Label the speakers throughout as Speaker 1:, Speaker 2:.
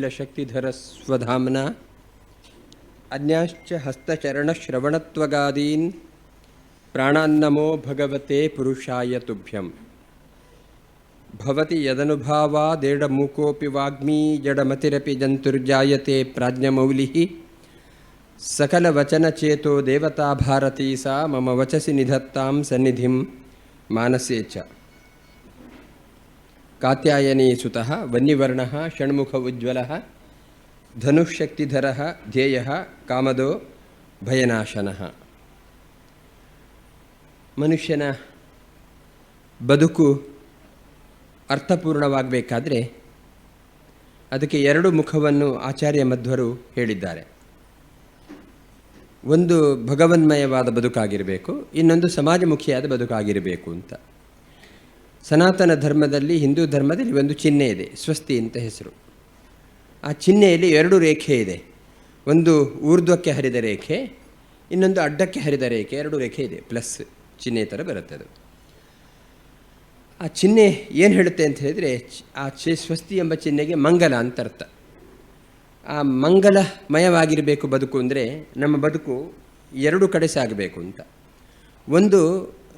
Speaker 1: ಅಖಿಲಶಕ್ತಿಧರ ಸ್ವಧಾಮ್ನ ಅನ್ಯಾಶ್ಚ ಹಸ್ತಚರಣಶ್ರವಣತ್ವಗಾದೀನ್ ಪ್ರಾಣಾನ್ನಮೋ ಭಗವತೆ ಪುರುಷಾಯ ತುಭ್ಯಂ. ಭವತಿ ಯದನುಭಾವಾದೇಡಮೂಕೋಪಿ ವಾಗ್ಮೀ ಜಡಮತಿರಪಿ ಜಂತುರ್ಜಾಯತೆ ಪ್ರಾಜ್ಞಮೌಲಿಃ ಸಕಲವಚನಚೇತೋ ದೇವತಾ ಭಾರತೀ ಸಾ ಮಮ ವಚಸಿ ನಿಧತ್ತಾಂ ಸನ್ನಿಧಿಂ ಮಾನಸೇ ಚ. ಕಾತ್ಯಾಯನಿ ಸುತಃ ವನ್ನಿವರ್ಣಃ ಷಣ್ಮುಖ ಉಜ್ವಲಃ ಧನುಃಶಕ್ತಿಧರಃ ಧ್ಯೇಯಃ ಕಾಮದೋ ಭಯನಾಶನಃ. ಮನುಷ್ಯನ ಬದುಕು ಅರ್ಥಪೂರ್ಣವಾಗಬೇಕಾದ್ರೆ ಅದಕ್ಕೆ ಎರಡು ಮುಖವನ್ನು ಆಚಾರ್ಯ ಮಧ್ವರು ಹೇಳಿದ್ದಾರೆ. ಒಂದು ಭಗವನ್ಮಯವಾದ ಬದುಕಾಗಿರಬೇಕು, ಇನ್ನೊಂದು ಸಮಾಜಮುಖಿಯಾದ ಬದುಕಾಗಿರಬೇಕು ಅಂತ. ಸನಾತನ ಧರ್ಮದಲ್ಲಿ, ಹಿಂದೂ ಧರ್ಮದಲ್ಲಿ ಒಂದು ಚಿಹ್ನೆ ಇದೆ, ಸ್ವಸ್ತಿ ಅಂತ ಹೆಸರು. ಆ ಚಿಹ್ನೆಯಲ್ಲಿ ಎರಡು ರೇಖೆ ಇದೆ. ಒಂದು ಊರ್ಧ್ವಕ್ಕೆ ಹರಿದ ರೇಖೆ, ಇನ್ನೊಂದು ಅಡ್ಡಕ್ಕೆ ಹರಿದ ರೇಖೆ. ಎರಡು ರೇಖೆ ಇದೆ, ಪ್ಲಸ್ ಚಿಹ್ನೆ ಥರ ಬರುತ್ತೆ ಅದು. ಆ ಚಿಹ್ನೆ ಏನು ಹೇಳುತ್ತೆ ಅಂತ ಹೇಳಿದರೆ, ಆ ಸ್ವಸ್ತಿ ಎಂಬ ಚಿಹ್ನೆಗೆ ಮಂಗಲ ಅಂತ ಅರ್ಥ. ಆ ಮಂಗಲಮಯವಾಗಿರಬೇಕು ಬದುಕು ಅಂದರೆ ನಮ್ಮ ಬದುಕು ಎರಡು ಕಡೆ ಸಾಗಬೇಕು ಅಂತ. ಒಂದು,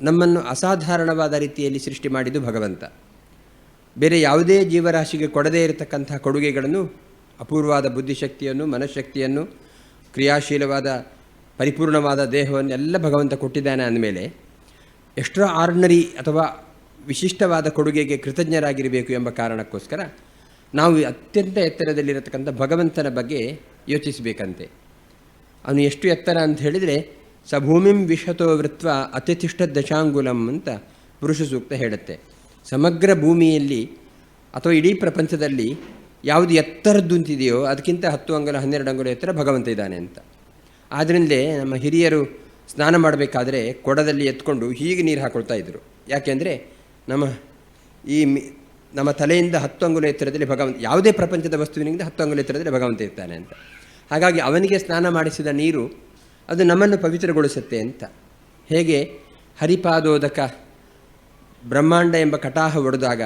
Speaker 1: ನಮ್ಮನ್ನು ಅಸಾಧಾರಣವಾದ ರೀತಿಯಲ್ಲಿ ಸೃಷ್ಟಿ ಮಾಡಿದ್ದು ಭಗವಂತ. ಬೇರೆ ಯಾವುದೇ ಜೀವರಾಶಿಗೆ ಕೊಡದೇ ಇರತಕ್ಕಂಥ ಕೊಡುಗೆಗಳನ್ನು, ಅಪೂರ್ವವಾದ ಬುದ್ಧಿಶಕ್ತಿಯನ್ನು, ಮನಃಶಕ್ತಿಯನ್ನು, ಕ್ರಿಯಾಶೀಲವಾದ ಪರಿಪೂರ್ಣವಾದ ದೇಹವನ್ನು ಎಲ್ಲ ಭಗವಂತ ಕೊಟ್ಟಿದ್ದಾನೆ. ಅಂದಮೇಲೆ ಎಕ್ಸ್ಟ್ರಾ ಆರ್ಡಿನರಿ ಅಥವಾ ವಿಶಿಷ್ಟವಾದ ಕೊಡುಗೆಗೆ ಕೃತಜ್ಞರಾಗಿರಬೇಕು ಎಂಬ ಕಾರಣಕ್ಕೋಸ್ಕರ ನಾವು ಅತ್ಯಂತ ಎತ್ತರದಲ್ಲಿರತಕ್ಕಂಥ ಭಗವಂತನ ಬಗ್ಗೆ ಯೋಚಿಸಬೇಕಂತೆ. ಅವನು ಎಷ್ಟು ಎತ್ತರ ಅಂತ ಹೇಳಿದರೆ, ಸ ಭೂಮಿಂ ವಿಶತೋ ವೃತ್ವ ಅತ್ಯತಿಷ್ಠ ದಶಾಂಗುಲಂ ಅಂತ ಪುರುಷ ಸೂಕ್ತ ಹೇಳುತ್ತೆ. ಸಮಗ್ರ ಭೂಮಿಯಲ್ಲಿ ಅಥವಾ ಇಡೀ ಪ್ರಪಂಚದಲ್ಲಿ ಯಾವುದು ಎತ್ತರದ್ದು ಅಂತಿದೆಯೋ ಅದಕ್ಕಿಂತ 10 ಅಂಗುಲ 12 ಅಂಗುಲ ಎತ್ತರ ಭಗವಂತ ಇದ್ದಾನೆ ಅಂತ. ಆದ್ದರಿಂದಲೇ ನಮ್ಮ ಹಿರಿಯರು ಸ್ನಾನ ಮಾಡಬೇಕಾದ್ರೆ ಕೊಡದಲ್ಲಿ ಎತ್ಕೊಂಡು ಹೀಗೆ ನೀರು ಹಾಕೊಳ್ತಾ ಇದ್ದರು. ಯಾಕೆಂದರೆ ನಮ್ಮ ತಲೆಯಿಂದ 10 ಅಂಗುಲ ಎತ್ತರದಲ್ಲಿ ಭಗವಂತ, ಯಾವುದೇ ಪ್ರಪಂಚದ ವಸ್ತುವಿನಿಂದ 10 ಅಂಗುಲ ಎತ್ತರದಲ್ಲಿ ಭಗವಂತ ಇರ್ತಾನೆ ಅಂತ. ಹಾಗಾಗಿ ಅವನಿಗೆ ಸ್ನಾನ ಮಾಡಿಸಿದ ನೀರು ಅದು ನಮ್ಮನ್ನು ಪವಿತ್ರಗೊಳಿಸುತ್ತೆ ಅಂತ. ಹೇಗೆ ಹರಿಪಾದೋದಕ ಬ್ರಹ್ಮಾಂಡ ಎಂಬ ಕಟಾಹ ಒಡೆದಾಗ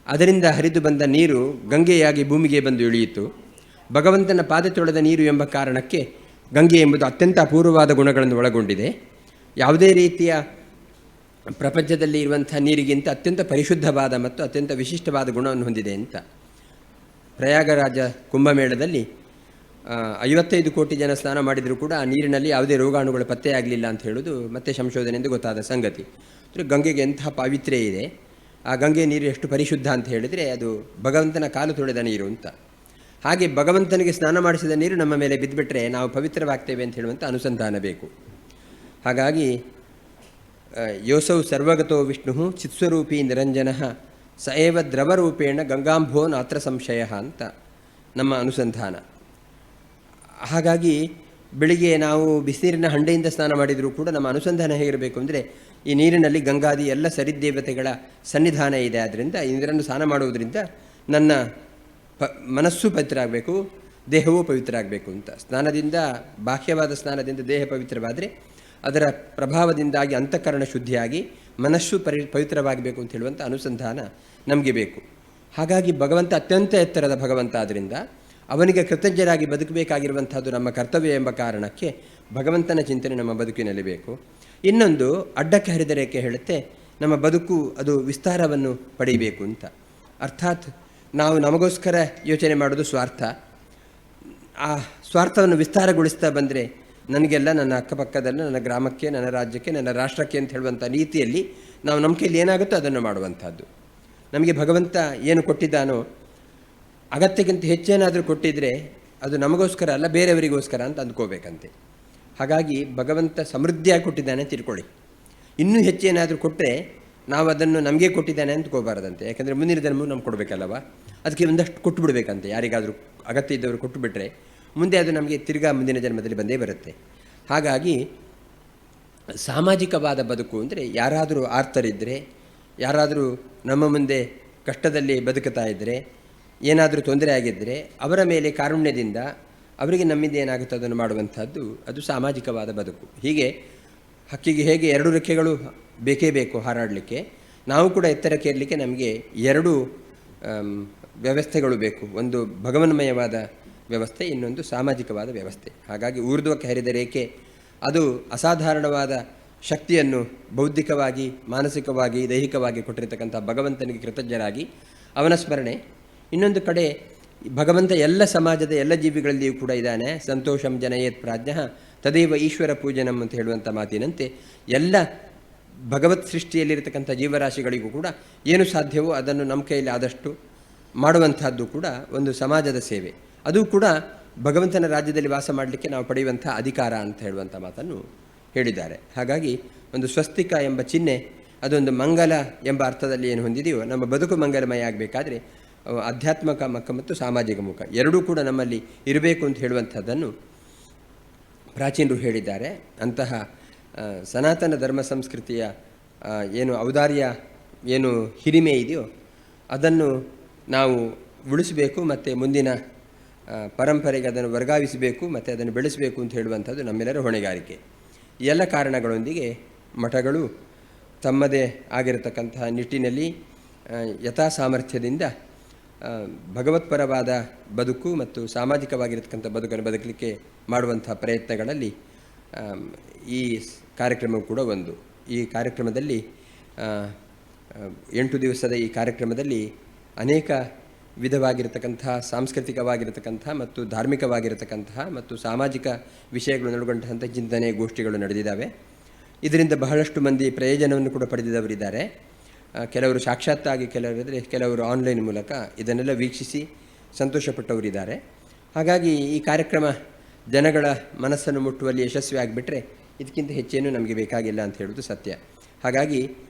Speaker 1: ಅದರಿಂದ ಹರಿದು ಬಂದ ನೀರು ಗಂಗೆಯಾಗಿ ಭೂಮಿಗೆ ಬಂದು ಇಳಿಯಿತು. ಭಗವಂತನ ಪಾದ ತೊಳೆದ ನೀರು ಎಂಬ ಕಾರಣಕ್ಕೆ ಗಂಗೆ ಎಂಬುದು ಅತ್ಯಂತ ಅಪೂರ್ವವಾದ ಗುಣಗಳನ್ನು ಒಳಗೊಂಡಿದೆ. ಯಾವುದೇ ರೀತಿಯ ಪ್ರಪಂಚದಲ್ಲಿ ಇರುವಂಥ ನೀರಿಗಿಂತ ಅತ್ಯಂತ ಪರಿಶುದ್ಧವಾದ ಮತ್ತು ಅತ್ಯಂತ ವಿಶಿಷ್ಟವಾದ ಗುಣವನ್ನು ಹೊಂದಿದೆ ಅಂತ. ಪ್ರಯಾಗರಾಜ ಕುಂಭಮೇಳದಲ್ಲಿ 55 ಕೋಟಿ ಜನ ಸ್ನಾನ ಮಾಡಿದರೂ ಕೂಡ ಆ ನೀರಿನಲ್ಲಿ ಯಾವುದೇ ರೋಗಾಣುಗಳು ಪತ್ತೆಯಾಗಲಿಲ್ಲ ಅಂತ ಹೇಳೋದು ಮತ್ತೆ ಸಂಶೋಧನೆಯಿಂದ ಗೊತ್ತಾದ ಸಂಗತಿ. ಗಂಗೆಗೆ ಎಂತಹ ಪಾವಿತ್ರ್ಯ ಇದೆ, ಆ ಗಂಗೆ ನೀರು ಎಷ್ಟು ಪರಿಶುದ್ಧ ಅಂತ ಹೇಳಿದರೆ ಅದು ಭಗವಂತನ ಕಾಲು ತೊಳೆದ ನೀರು ಅಂತ. ಹಾಗೆ ಭಗವಂತನಿಗೆ ಸ್ನಾನ ಮಾಡಿಸಿದ ನೀರು ನಮ್ಮ ಮೇಲೆ ಬಿದ್ದುಬಿಟ್ರೆ ನಾವು ಪವಿತ್ರವಾಗ್ತೇವೆ ಅಂತ ಹೇಳುವಂಥ ಅನುಸಂಧಾನ ಬೇಕು. ಹಾಗಾಗಿ ಯೋಸೌ ಸರ್ವಗತೋ ವಿಷ್ಣು ಚಿತ್ಸ್ವರೂಪಿ ನಿರಂಜನಃ ಸ ಏವ ದ್ರವರೂಪೇಣ ಗಂಗಾಂಭೋ ನಾತ್ರ ಸಂಶಯ ಅಂತ ನಮ್ಮ ಅನುಸಂಧಾನ. ಹಾಗಾಗಿ ಬೆಳಿಗ್ಗೆ ನಾವು ಬಿಸಿನೀರಿನ ಹಂಡೆಯಿಂದ ಸ್ನಾನ ಮಾಡಿದರೂ ಕೂಡ ನಮ್ಮ ಅನುಸಂಧಾನ ಹೇಗಿರಬೇಕು ಅಂದರೆ, ಈ ನೀರಿನಲ್ಲಿ ಗಂಗಾದಿ ಎಲ್ಲ ಸರಿದೇವತೆಗಳ ಸನ್ನಿಧಾನ ಇದೆ. ಆದ್ದರಿಂದ ಈ ನೀರನ್ನು ಸ್ನಾನ ಮಾಡುವುದರಿಂದ ನನ್ನ ಮನಸ್ಸು ಪವಿತ್ರ ಆಗಬೇಕು, ದೇಹವೂ ಪವಿತ್ರ ಆಗಬೇಕು ಅಂತ. ಸ್ನಾನದಿಂದ, ಬಾಹ್ಯವಾದ ಸ್ನಾನದಿಂದ ದೇಹ ಪವಿತ್ರವಾದರೆ ಅದರ ಪ್ರಭಾವದಿಂದಾಗಿ ಅಂತಃಕರಣ ಶುದ್ಧಿಯಾಗಿ ಮನಸ್ಸು ಪವಿತ್ರವಾಗಬೇಕು ಅಂತ ಹೇಳುವಂಥ ಅನುಸಂಧಾನ ನಮಗೆ ಬೇಕು. ಹಾಗಾಗಿ ಭಗವಂತ ಅತ್ಯಂತ ಎತ್ತರದ ಭಗವಂತ. ಆದ್ದರಿಂದ ಅವನಿಗೆ ಕೃತಜ್ಞರಾಗಿ ಬದುಕಬೇಕಾಗಿರುವಂಥದ್ದು ನಮ್ಮ ಕರ್ತವ್ಯ ಎಂಬ ಕಾರಣಕ್ಕೆ ಭಗವಂತನ ಚಿಂತನೆ ನಮ್ಮ ಬದುಕಿನಲ್ಲಿ ಬೇಕು. ಇನ್ನೊಂದು, ಅಡ್ಡಕ್ಕೆ ಹರಿದ ರೇಖೆ ಹೇಳುತ್ತೆ, ನಮ್ಮ ಬದುಕು ಅದು ವಿಸ್ತಾರವನ್ನು ಪಡೆಯಬೇಕು ಅಂತ. ಅರ್ಥಾತ್ ನಾವು ನಮಗೋಸ್ಕರ ಯೋಚನೆ ಮಾಡೋದು ಸ್ವಾರ್ಥ. ಆ ಸ್ವಾರ್ಥವನ್ನು ವಿಸ್ತಾರಗೊಳಿಸ್ತಾ ಬಂದರೆ ನನಗೆಲ್ಲ, ನನ್ನ ಅಕ್ಕಪಕ್ಕದಲ್ಲ, ನನ್ನ ಗ್ರಾಮಕ್ಕೆ, ನನ್ನ ರಾಜ್ಯಕ್ಕೆ, ನನ್ನ ರಾಷ್ಟ್ರಕ್ಕೆ ಅಂತ ಹೇಳುವಂಥ ರೀತಿಯಲ್ಲಿ ನಾವು ನಮ್ಮ ಕೈಯಲ್ಲಿ ಏನಾಗುತ್ತೋ ಅದನ್ನು ಮಾಡುವಂಥದ್ದು. ನಮಗೆ ಭಗವಂತ ಏನು ಕೊಟ್ಟಿದ್ದಾನೋ ಅಗತ್ಯಕ್ಕಿಂತ ಹೆಚ್ಚೇನಾದರೂ ಕೊಟ್ಟಿದ್ದರೆ ಅದು ನಮಗೋಸ್ಕರ ಅಲ್ಲ, ಬೇರೆಯವರಿಗೋಸ್ಕರ ಅಂತ ಅಂದ್ಕೋಬೇಕಂತೆ. ಹಾಗಾಗಿ ಭಗವಂತ ಸಮೃದ್ಧಿಯಾಗಿ ಕೊಟ್ಟಿದ್ದಾನೆ ಅಂತ ತಿಳ್ಕೊಳ್ಳಿ. ಇನ್ನೂ ಹೆಚ್ಚೇನಾದರೂ ಕೊಟ್ಟರೆ ನಾವು ಅದನ್ನು ನಮಗೆ ಕೊಟ್ಟಿದ್ದಾನೆ ಅಂದ್ಕೋಬಾರದಂತೆ. ಯಾಕೆಂದರೆ ಮುಂದಿನ ಜನ್ಮವು ನಮ್ಗೆ ಕೊಡಬೇಕಲ್ಲವ, ಅದಕ್ಕೆ ಒಂದಷ್ಟು ಕೊಟ್ಟು ಬಿಡಬೇಕಂತೆ. ಯಾರಿಗಾದರೂ ಅಗತ್ಯ ಇದ್ದವರು ಕೊಟ್ಟು ಬಿಟ್ಟರೆ ಮುಂದೆ ಅದು ನಮಗೆ ತಿರ್ಗಾ ಮುಂದಿನ ಜನ್ಮದಲ್ಲಿ ಬಂದೇ ಬರುತ್ತೆ. ಹಾಗಾಗಿ ಸಾಮಾಜಿಕವಾದ ಬದುಕು ಅಂದರೆ, ಯಾರಾದರೂ ಆರ್ತರಿದ್ದರೆ, ಯಾರಾದರೂ ನಮ್ಮ ಮುಂದೆ ಕಷ್ಟದಲ್ಲಿ ಬದುಕುತ್ತಾ ಇದ್ದರೆ, ಏನಾದರೂ ತೊಂದರೆ ಆಗಿದ್ದರೆ ಅವರ ಮೇಲೆ ಕಾರುಣ್ಯದಿಂದ ಅವರಿಗೆ ನಮ್ಮಿಂದ ಏನಾಗುತ್ತೆ ಅದನ್ನು ಮಾಡುವಂಥದ್ದು, ಅದು ಸಾಮಾಜಿಕವಾದ ಬದುಕು. ಹೀಗೆ ಹಕ್ಕಿಗೆ ಹೇಗೆ 2 ರೆಕ್ಕೆಗಳು ಬೇಕೇ ಬೇಕು ಹಾರಾಡಲಿಕ್ಕೆ, ನಾವು ಕೂಡ ಎತ್ತರಕ್ಕೆ ಇರಲಿಕ್ಕೆ ನಮಗೆ 2 ವ್ಯವಸ್ಥೆಗಳು ಬೇಕು. ಒಂದು ಭಗವನ್ಮಯವಾದ ವ್ಯವಸ್ಥೆ, ಇನ್ನೊಂದು ಸಾಮಾಜಿಕವಾದ ವ್ಯವಸ್ಥೆ. ಹಾಗಾಗಿ ಊರ್ಧ್ವಕ್ಕೆ ಹರಿದ ರೇಖೆ ಅದು ಅಸಾಧಾರಣವಾದ ಶಕ್ತಿಯನ್ನು ಬೌದ್ಧಿಕವಾಗಿ, ಮಾನಸಿಕವಾಗಿ, ದೈಹಿಕವಾಗಿ ಕೊಟ್ಟಿರತಕ್ಕಂಥ ಭಗವಂತನಿಗೆ ಕೃತಜ್ಞರಾಗಿ ಅವನ ಸ್ಮರಣೆ. ಇನ್ನೊಂದು ಕಡೆ ಭಗವಂತ ಎಲ್ಲ ಸಮಾಜದ ಎಲ್ಲ ಜೀವಿಗಳಲ್ಲಿಯೂ ಕೂಡ ಇದ್ದಾನೆ. ಸಂತೋಷಂ ಜನಯೇತ್ ಪ್ರಾಜ್ಞ ತದೇವ ಈಶ್ವರ ಪೂಜನಂ ಅಂತ ಹೇಳುವಂಥ ಮಾತಿನಂತೆ ಎಲ್ಲ ಭಗವತ್ ಸೃಷ್ಟಿಯಲ್ಲಿರತಕ್ಕಂಥ ಜೀವರಾಶಿಗಳಿಗೂ ಕೂಡ ಏನು ಸಾಧ್ಯವೋ ಅದನ್ನು ನಮ್ಮ ಕೈಯಲ್ಲಿ ಆದಷ್ಟು ಮಾಡುವಂಥದ್ದು ಕೂಡ ಒಂದು ಸಮಾಜದ ಸೇವೆ. ಅದು ಕೂಡ ಭಗವಂತನ ರಾಜ್ಯದಲ್ಲಿ ವಾಸ ಮಾಡಲಿಕ್ಕೆ ನಾವು ಪಡೆಯುವಂಥ ಅಧಿಕಾರ ಅಂತ ಹೇಳುವಂಥ ಮಾತನ್ನು ಹೇಳಿದ್ದಾರೆ. ಹಾಗಾಗಿ ಒಂದು ಸ್ವಸ್ತಿಕ ಎಂಬ ಚಿಹ್ನೆ ಅದೊಂದು ಮಂಗಲ ಎಂಬ ಅರ್ಥದಲ್ಲಿ ಏನು ಹೊಂದಿದೆಯೋ, ನಮ್ಮ ಬದುಕು ಮಂಗಲಮಯ ಆಗಬೇಕಾದ್ರೆ ಆಧ್ಯಾತ್ಮಿಕ ಮುಖ ಮತ್ತು ಸಾಮಾಜಿಕ ಮುಖ ಎರಡೂ ಕೂಡ ನಮ್ಮಲ್ಲಿ ಇರಬೇಕು ಅಂತ ಹೇಳುವಂಥದ್ದನ್ನು ಪ್ರಾಚೀನರು ಹೇಳಿದ್ದಾರೆ. ಅಂತಹ ಸನಾತನ ಧರ್ಮ ಸಂಸ್ಕೃತಿಯ ಏನು ಔದಾರ್ಯ, ಏನು ಹಿರಿಮೆ ಇದೆಯೋ ಅದನ್ನು ನಾವು ಉಳಿಸಬೇಕು ಮತ್ತು ಮುಂದಿನ ಪರಂಪರೆಗೆ ಅದನ್ನು ವರ್ಗಾಯಿಸಬೇಕು ಮತ್ತು ಅದನ್ನು ಬೆಳೆಸಬೇಕು ಅಂತ ಹೇಳುವಂಥದ್ದು ನಮ್ಮೆಲ್ಲರ ಹೊಣೆಗಾರಿಕೆ. ಈ ಎಲ್ಲ ಕಾರಣಗಳೊಂದಿಗೆ ಮಠಗಳು ತಮ್ಮದೇ ಆಗಿರತಕ್ಕಂತಹ ನಿಟ್ಟಿನಲ್ಲಿ ಯಥಾ ಸಾಮರ್ಥ್ಯದಿಂದ ಭಗವತ್ಪರವಾದ ಬದುಕು ಮತ್ತು ಸಾಮಾಜಿಕವಾಗಿರತಕ್ಕಂಥ ಬದುಕನ್ನು ಬದುಕಲಿಕ್ಕೆ ಮಾಡುವಂಥ ಪ್ರಯತ್ನಗಳಲ್ಲಿ ಈ ಕಾರ್ಯಕ್ರಮವು ಕೂಡ ಒಂದು. ಈ ಕಾರ್ಯಕ್ರಮದಲ್ಲಿ 8 ದಿವಸದ ಈ ಕಾರ್ಯಕ್ರಮದಲ್ಲಿ ಅನೇಕ ವಿಧವಾಗಿರತಕ್ಕಂತಹ ಸಾಂಸ್ಕೃತಿಕವಾಗಿರತಕ್ಕಂತಹ ಮತ್ತು ಧಾರ್ಮಿಕವಾಗಿರತಕ್ಕಂತಹ ಮತ್ತು ಸಾಮಾಜಿಕ ವಿಷಯಗಳನ್ನೊಳಗೊಂಡಂಥ ಚಿಂತನೆ ಗೋಷ್ಠಿಗಳು ನಡೆದಿದ್ದಾವೆ. ಇದರಿಂದ ಬಹಳಷ್ಟು ಮಂದಿ ಪ್ರಯೋಜನವನ್ನು ಕೂಡ ಪಡೆದಿದ್ದವರಿದ್ದಾರೆ. ಕೆಲವರು ಸಾಕ್ಷಾತ್ತಾಗಿ, ಕೆಲವರು ಆನ್ಲೈನ್ ಮೂಲಕ ಇದನ್ನೆಲ್ಲ ವೀಕ್ಷಿಸಿ ಸಂತೋಷಪಟ್ಟವರಿದ್ದಾರೆ. ಹಾಗಾಗಿ ಈ ಕಾರ್ಯಕ್ರಮ ಜನಗಳ ಮನಸ್ಸನ್ನು ಮುಟ್ಟುವಲ್ಲಿ ಯಶಸ್ವಿ ಆಗಿಬಿಟ್ರೆ ಇದಕ್ಕಿಂತ ಹೆಚ್ಚೇನು ನಮಗೆ ಬೇಕಾಗಿಲ್ಲ ಅಂತ ಹೇಳೋದು ಸತ್ಯ. ಹಾಗಾಗಿ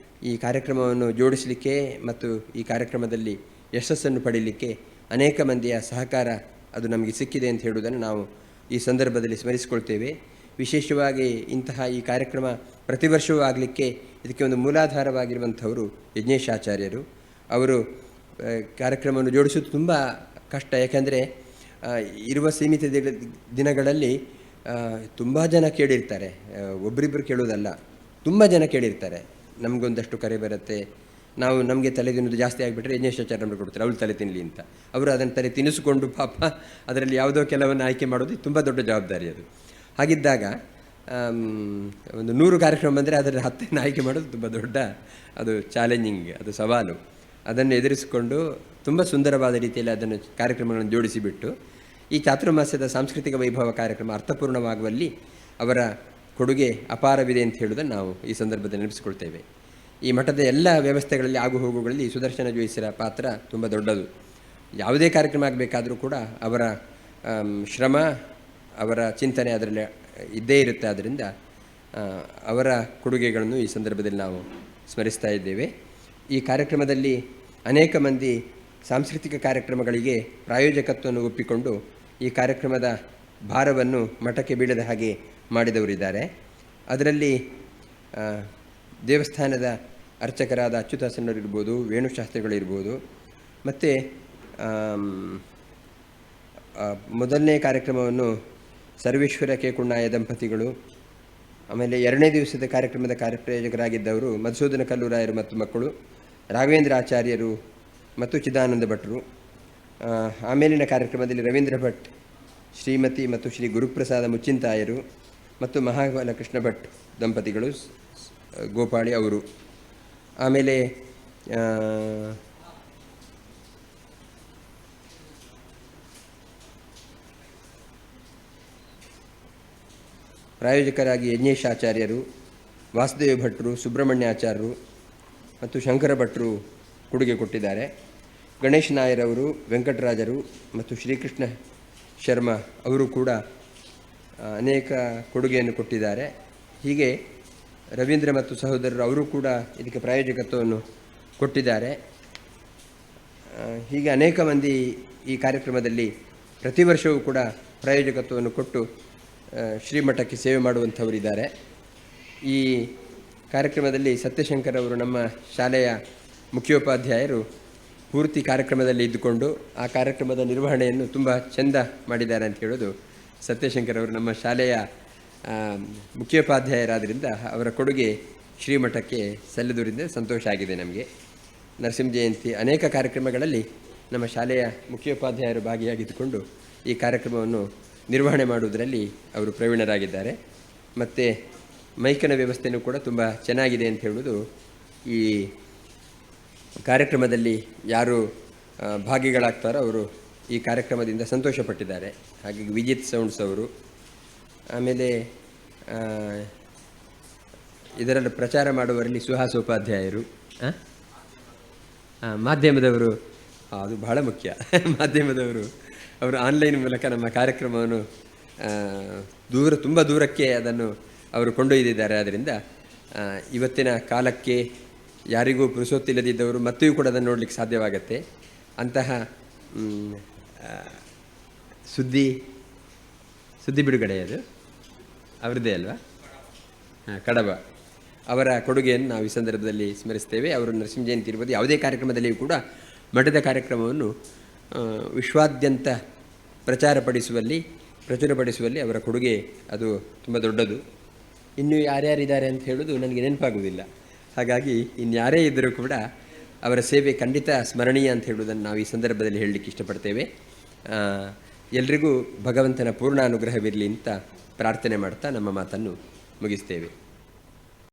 Speaker 1: ಈ ಕಾರ್ಯಕ್ರಮವನ್ನು ಜೋಡಿಸಲಿಕ್ಕೆ ಮತ್ತು ಈ ಕಾರ್ಯಕ್ರಮದಲ್ಲಿ ಯಶಸ್ಸನ್ನು ಪಡೀಲಿಕ್ಕೆ ಅನೇಕ ಮಂದಿಯ ಸಹಕಾರ ಅದು ನಮಗೆ ಸಿಕ್ಕಿದೆ ಅಂತ ಹೇಳುವುದನ್ನು ನಾವು ಈ ಸಂದರ್ಭದಲ್ಲಿ ಸ್ಮರಿಸಿಕೊಳ್ತೇವೆ. ವಿಶೇಷವಾಗಿ ಇಂತಹ ಈ ಕಾರ್ಯಕ್ರಮ ಪ್ರತಿ ವರ್ಷವೂ ಆಗಲಿಕ್ಕೆ ಇದಕ್ಕೆ ಒಂದು ಮೂಲಾಧಾರವಾಗಿರುವಂಥವರು ಯಜ್ಞೇಶಾಚಾರ್ಯರು. ಅವರು ಕಾರ್ಯಕ್ರಮವನ್ನು ಜೋಡಿಸೋದು ತುಂಬ ಕಷ್ಟ. ಯಾಕೆಂದರೆ ಇರುವ ಸೀಮಿತ ದಿನಗಳಲ್ಲಿ ತುಂಬ ಜನ ಕೇಳಿರ್ತಾರೆ. ಒಬ್ಬರಿಬ್ಬರು ಕೇಳೋದಲ್ಲ, ತುಂಬ ಜನ ಕೇಳಿರ್ತಾರೆ. ನಮಗೊಂದಷ್ಟು ಕರೆ ಬರುತ್ತೆ, ನಾವು ನಮಗೆ ತಲೆ ತಿನ್ನೋದು ಜಾಸ್ತಿ ಆಗಿಬಿಟ್ರೆ ಯಜ್ಞೇಶಾಚಾರ್ಯ ನಮಗೆ ಕೊಡ್ತಾರೆ, ಅವಳು ತಲೆ ತಿನ್ನಲಿ ಅಂತ. ಅವರು ಅದನ್ನು ತಲೆ ತಿನ್ನಿಸಿಕೊಂಡು ಪಾಪ ಅದರಲ್ಲಿ ಯಾವುದೋ ಕೆಲವನ್ನು ಆಯ್ಕೆ ಮಾಡೋದು ತುಂಬ ದೊಡ್ಡ ಜವಾಬ್ದಾರಿ ಅದು. ಹಾಗಿದ್ದಾಗ ಒಂದು 100 ಕಾರ್ಯಕ್ರಮ ಬಂದರೆ ಅದರಲ್ಲಿ 10 ಆಯ್ಕೆ ಮಾಡೋದು ತುಂಬ ದೊಡ್ಡ ಅದು ಚಾಲೆಂಜಿಂಗ್, ಅದು ಸವಾಲು. ಅದನ್ನು ಎದುರಿಸಿಕೊಂಡು ತುಂಬ ಸುಂದರವಾದ ರೀತಿಯಲ್ಲಿ ಅದನ್ನು ಕಾರ್ಯಕ್ರಮಗಳನ್ನು ಜೋಡಿಸಿಬಿಟ್ಟು ಈ ಚಾತುರ್ಮಾಸ್ಯದ ಸಾಂಸ್ಕೃತಿಕ ವೈಭವ ಕಾರ್ಯಕ್ರಮ ಅರ್ಥಪೂರ್ಣವಾಗುವಲ್ಲಿ ಅವರ ಕೊಡುಗೆ ಅಪಾರವಿದೆ ಅಂತ ಹೇಳುವುದನ್ನು ನಾವು ಈ ಸಂದರ್ಭದಲ್ಲಿ ನೆನಪಿಸಿಕೊಳ್ತೇವೆ. ಈ ಮಠದ ಎಲ್ಲ ವ್ಯವಸ್ಥೆಗಳಲ್ಲಿ ಆಗುಹೋಗುಗಳಲ್ಲಿ ಸುದರ್ಶನ ಜೋಯಿಸರ ಪಾತ್ರ ತುಂಬ ದೊಡ್ಡದು. ಯಾವುದೇ ಕಾರ್ಯಕ್ರಮ ಆಗಬೇಕಾದರೂ ಕೂಡ ಅವರ ಶ್ರಮ, ಅವರ ಚಿಂತನೆ ಅದರಲ್ಲಿ ಇದ್ದೇ ಇರುತ್ತೆ. ಆದ್ದರಿಂದ ಅವರ ಕೊಡುಗೆಗಳನ್ನು ಈ ಸಂದರ್ಭದಲ್ಲಿ ನಾವು ಸ್ಮರಿಸ್ತಾ ಇದ್ದೇವೆ. ಈ ಕಾರ್ಯಕ್ರಮದಲ್ಲಿ ಅನೇಕ ಮಂದಿ ಸಾಂಸ್ಕೃತಿಕ ಕಾರ್ಯಕ್ರಮಗಳಿಗೆ ಪ್ರಾಯೋಜಕತ್ವವನ್ನು ಒಪ್ಪಿಕೊಂಡು ಈ ಕಾರ್ಯಕ್ರಮದ ಭಾರವನ್ನು ಮಠಕ್ಕೆ ಬೀಳದ ಹಾಗೆ ಮಾಡಿದವರಿದ್ದಾರೆ. ಅದರಲ್ಲಿ ದೇವಸ್ಥಾನದ ಅರ್ಚಕರಾದ ಅಚ್ಯುತಾಸನರಿರ್ಬೋದು, ವೇಣುಶಾಸ್ತ್ರಿಗಳಿರ್ಬೋದು, ಮತ್ತು ಮೊದಲನೇ ಕಾರ್ಯಕ್ರಮವನ್ನು ಸರ್ವೇಶ್ವರ ಕೇಕುಣ್ಣಾಯ ದಂಪತಿಗಳು, ಆಮೇಲೆ 2ನೇ ದಿವಸದ ಕಾರ್ಯಕ್ರಮದ ಕಾರ್ಯಪ್ರಯೋಜಕರಾಗಿದ್ದವರು ಮಧುಸೂದನ ಕಲ್ಲೂರಾಯರು ಮತ್ತು ಮಕ್ಕಳು, ರಾಘವೇಂದ್ರ ಆಚಾರ್ಯರು ಮತ್ತು ಚಿದಾನಂದ ಭಟ್ರು. ಆಮೇಲಿನ ಕಾರ್ಯಕ್ರಮದಲ್ಲಿ ರವೀಂದ್ರ ಭಟ್, ಶ್ರೀಮತಿ ಮತ್ತು ಶ್ರೀ ಗುರುಪ್ರಸಾದ ಮುಚ್ಚಿಂತಾಯರು ಮತ್ತು ಮಹಾಬಲಕೃಷ್ಣ ಭಟ್ ದಂಪತಿಗಳು, ಗೋಪಾಳಿ ಅವರು. ಆಮೇಲೆ ಪ್ರಾಯೋಜಕರಾಗಿ ಯಜ್ಞೇಶಾಚಾರ್ಯರು, ವಾಸುದೇವ ಭಟ್ರು, ಸುಬ್ರಹ್ಮಣ್ಯಾಚಾರ್ಯರು ಮತ್ತು ಶಂಕರ ಭಟ್ರು ಕೊಡುಗೆ ಕೊಟ್ಟಿದ್ದಾರೆ. ಗಣೇಶ್ ನಾಯರವರು, ವೆಂಕಟರಾಜರು ಮತ್ತು ಶ್ರೀಕೃಷ್ಣ ಶರ್ಮಾ ಅವರು ಕೂಡ ಅನೇಕ ಕೊಡುಗೆಯನ್ನು ಕೊಟ್ಟಿದ್ದಾರೆ. ಹೀಗೆ ರವೀಂದ್ರ ಮತ್ತು ಸಹೋದರರು ಅವರು ಕೂಡ ಇದಕ್ಕೆ ಪ್ರಾಯೋಜಕತ್ವವನ್ನು ಕೊಟ್ಟಿದ್ದಾರೆ. ಹೀಗೆ ಅನೇಕ ಮಂದಿ ಈ ಕಾರ್ಯಕ್ರಮದಲ್ಲಿ ಪ್ರತಿ ವರ್ಷವೂ ಕೂಡ ಪ್ರಾಯೋಜಕತ್ವವನ್ನು ಕೊಟ್ಟು ಶ್ರೀಮಠಕ್ಕೆ ಸೇವೆ ಮಾಡುವಂಥವರಿದ್ದಾರೆ. ಈ ಕಾರ್ಯಕ್ರಮದಲ್ಲಿ ಸತ್ಯಶಂಕರ್ ಅವರು, ನಮ್ಮ ಶಾಲೆಯ ಮುಖ್ಯೋಪಾಧ್ಯಾಯರು, ಪೂರ್ತಿ ಕಾರ್ಯಕ್ರಮದಲ್ಲಿ ಇದ್ದುಕೊಂಡು ಆ ಕಾರ್ಯಕ್ರಮದ ನಿರ್ವಹಣೆಯನ್ನು ತುಂಬ ಚೆಂದ ಮಾಡಿದ್ದಾರೆ ಅಂತ ಹೇಳೋದು ಸತ್ಯಶಂಕರ್ ಅವರು ನಮ್ಮ ಶಾಲೆಯ ಮುಖ್ಯೋಪಾಧ್ಯಾಯರಾದ್ದರಿಂದ ಅವರ ಕೊಡುಗೆ ಶ್ರೀಮಠಕ್ಕೆ ಸಲ್ಲುವುದರಿಂದ ಸಂತೋಷ ಆಗಿದೆ ನಮಗೆ. ನರಸಿಂಹ ಜಯಂತಿ ಅನೇಕ ಕಾರ್ಯಕ್ರಮಗಳಲ್ಲಿ ನಮ್ಮ ಶಾಲೆಯ ಮುಖ್ಯೋಪಾಧ್ಯಾಯರು ಭಾಗಿಯಾಗಿದ್ದುಕೊಂಡು ಈ ಕಾರ್ಯಕ್ರಮವನ್ನು ನಿರ್ವಹಣೆ ಮಾಡುವುದರಲ್ಲಿ ಅವರು ಪ್ರವೀಣರಾಗಿದ್ದಾರೆ. ಮತ್ತು ಮೈಕನ ವ್ಯವಸ್ಥೆಯೂ ಕೂಡ ತುಂಬ ಚೆನ್ನಾಗಿದೆ ಅಂತ ಹೇಳುವುದು ಈ ಕಾರ್ಯಕ್ರಮದಲ್ಲಿ ಯಾರು ಭಾಗಿಗಳಾಗ್ತಾರೋ ಅವರು ಈ ಕಾರ್ಯಕ್ರಮದಿಂದ ಸಂತೋಷಪಟ್ಟಿದ್ದಾರೆ. ಹಾಗಾಗಿ ವಿಜಿತ್ ಸೌಂಡ್ಸ್ ಅವರು, ಆಮೇಲೆ ಇದರಲ್ಲಿ ಪ್ರಚಾರ ಮಾಡುವವರಲ್ಲಿ ಸುಹಾಸೋಪಾಧ್ಯಾಯರು, ಮಾಧ್ಯಮದವರು, ಅದು ಬಹಳ ಮುಖ್ಯ. ಮಾಧ್ಯಮದವರು ಅವರು ಆನ್ಲೈನ್ ಮೂಲಕ ನಮ್ಮ ಕಾರ್ಯಕ್ರಮವನ್ನು ತುಂಬ ದೂರಕ್ಕೆ ಅದನ್ನು ಅವರು ಕೊಂಡೊಯ್ದಿದ್ದಾರೆ. ಆದ್ದರಿಂದ ಇವತ್ತಿನ ಕಾಲಕ್ಕೆ ಯಾರಿಗೂ ಪುರುಸೊತ್ತಿಲ್ಲದಿದ್ದವರು ಮತ್ತೂ ಕೂಡ ಅದನ್ನು ನೋಡಲಿಕ್ಕೆ ಸಾಧ್ಯವಾಗತ್ತೆ. ಅಂತಹ ಸುದ್ದಿ ಬಿಡುಗಡೆ ಅದು ಅವರದ್ದೇ ಅಲ್ವಾ? ಕಡಬ ಅವರ ಕೊಡುಗೆಯನ್ನು ನಾವು ಈ ಸಂದರ್ಭದಲ್ಲಿ ಸ್ಮರಿಸ್ತೇವೆ. ಅವರು ನರಸಿಂಹ ಜಯಂತಿ ಇರ್ಬೋದು, ಯಾವುದೇ ಕಾರ್ಯಕ್ರಮದಲ್ಲಿಯೂ ಕೂಡ ಮಠದ ಕಾರ್ಯಕ್ರಮವನ್ನು ವಿಶ್ವಾದ್ಯಂತ ಪ್ರಚುರಪಡಿಸುವಲ್ಲಿ ಅವರ ಕೊಡುಗೆ ಅದು ತುಂಬ ದೊಡ್ಡದು. ಇನ್ನೂ ಯಾರ್ಯಾರಿದ್ದಾರೆ ಅಂತ ಹೇಳೋದು ನನಗೆ ನೆನಪಾಗುವುದಿಲ್ಲ. ಹಾಗಾಗಿ ಇನ್ಯಾರೇ ಇದ್ದರೂ ಕೂಡ ಅವರ ಸೇವೆ ಖಂಡಿತ ಸ್ಮರಣೀಯ ಅಂತ ಹೇಳುವುದನ್ನು ನಾವು ಈ ಸಂದರ್ಭದಲ್ಲಿ ಹೇಳಲಿಕ್ಕೆ ಇಷ್ಟಪಡ್ತೇವೆ. ಎಲ್ರಿಗೂ ಭಗವಂತನ ಪೂರ್ಣ ಅನುಗ್ರಹವಿರಲಿ ಅಂತ ಪ್ರಾರ್ಥನೆ ಮಾಡ್ತಾ ನಮ್ಮ ಮಾತನ್ನು ಮುಗಿಸ್ತೇವೆ.